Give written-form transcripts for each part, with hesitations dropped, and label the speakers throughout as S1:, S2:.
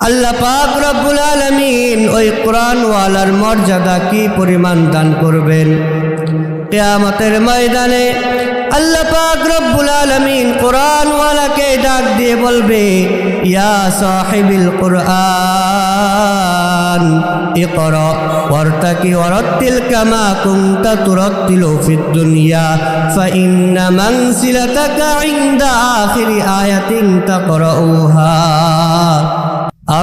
S1: আল্লাহ পাক রব্বুল আলামিন ওই কোরআনওয়ালার মর্যাদা কি পরিমাণ দান করবেন। কিয়ামতের ময়দানে আল্লাহ পাক রব্বুল আলামিন কোরআনওয়ালাকে ডাক দিয়ে বলবে, ইয়া সাহিবিল কোরআন ইকরা ওয়ারতাকি ওয়ারাত্তিল কামা কুনতা তুরাত্তিলু ফিদ দুনিয়া ফাইন্না মানসিলাতাকা ইনদা আখিরি আয়াতিন তাকরাউহা।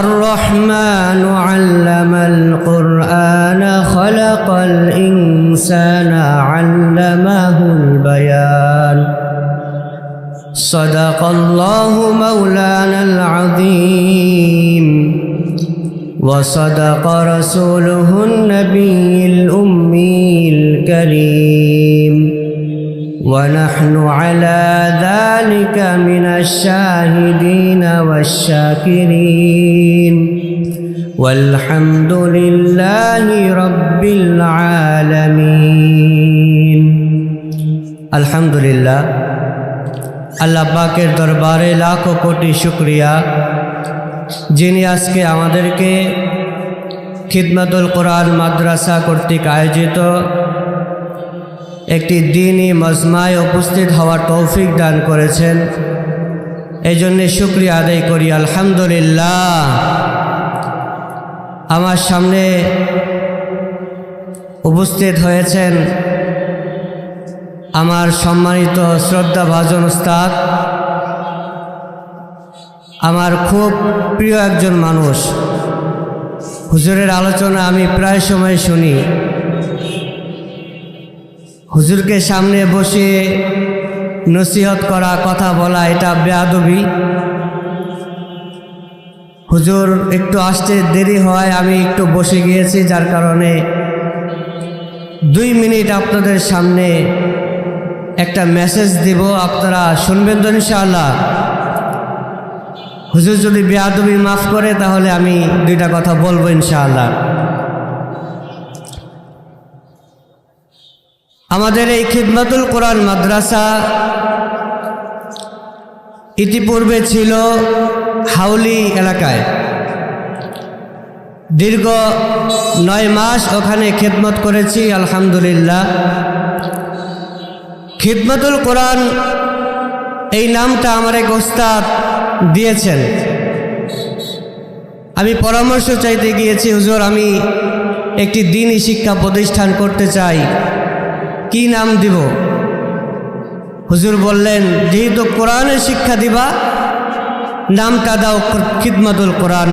S1: الرحمن علم القرآن خلق الإنسان علمه البيان صدق الله مولانا العظيم وصدق رسوله النبي الأمي الكريم ونحن على ذلك من الشاهدين والشاكرين والحمد لله رب العالمين। الحمد لله আল্লাহ পাকের দরবারে লাখো কোটি শুকরিয়া, যিনি আজকে আমাদেরকে খিদমতুল কোরআন মাদ্রাসা কর্তৃক আয়োজিত একটি দ্বীনি মজমায় উপস্থিত হওয়ার তৌফিক দান করেছেন। এই জন্যে শুকরিয়া আদায় করি আলহামদুলিল্লাহ। আমার সামনে উপস্থিত হয়েছেন আমার সম্মানিত শ্রদ্ধাভাজন উস্তাদ, আমার খুব প্রিয় একজন মানুষ। হুজুরের আলোচনা আমি প্রায় সময় শুনি। হুজুরকে সামনে বসে নসিহত করা, কথা বলা, এটা বেয়াদবি। হুজুর একটু আসতে দেরি হয়, আমি একটু বসে গিয়েছি, যার কারণে 2 মিনিট আপনাদের সামনে একটা মেসেজ দিব, আপনারা শুনবেন তো ইনশাআল্লাহ। হুজুর যদি বেয়াদবি মাফ করে তাহলে আমি 2টা কথা বলবো ইনশাআল্লাহ। আমাদের এই খিদমতুল কোরআন মাদ্রাসা ইতিপূর্বে ছিল হাউলি এলাকায়। দীর্ঘ 9 মাস ওখানে খিদমত করেছি আলহামদুলিল্লাহ। খিদমতুল কোরআন এই নামটা আমার এক ওস্তাদ দিয়েছেন। আমি পরামর্শ চাইতে গিয়েছি, হুজুর আমি একটি দ্বীনি শিক্ষা প্রতিষ্ঠান করতে চাই, কি নাম দিব? হুজুর বললেন, যেহেতু কোরআনের শিক্ষা দিবা, নামটা দাও খিদমতুল কোরআন।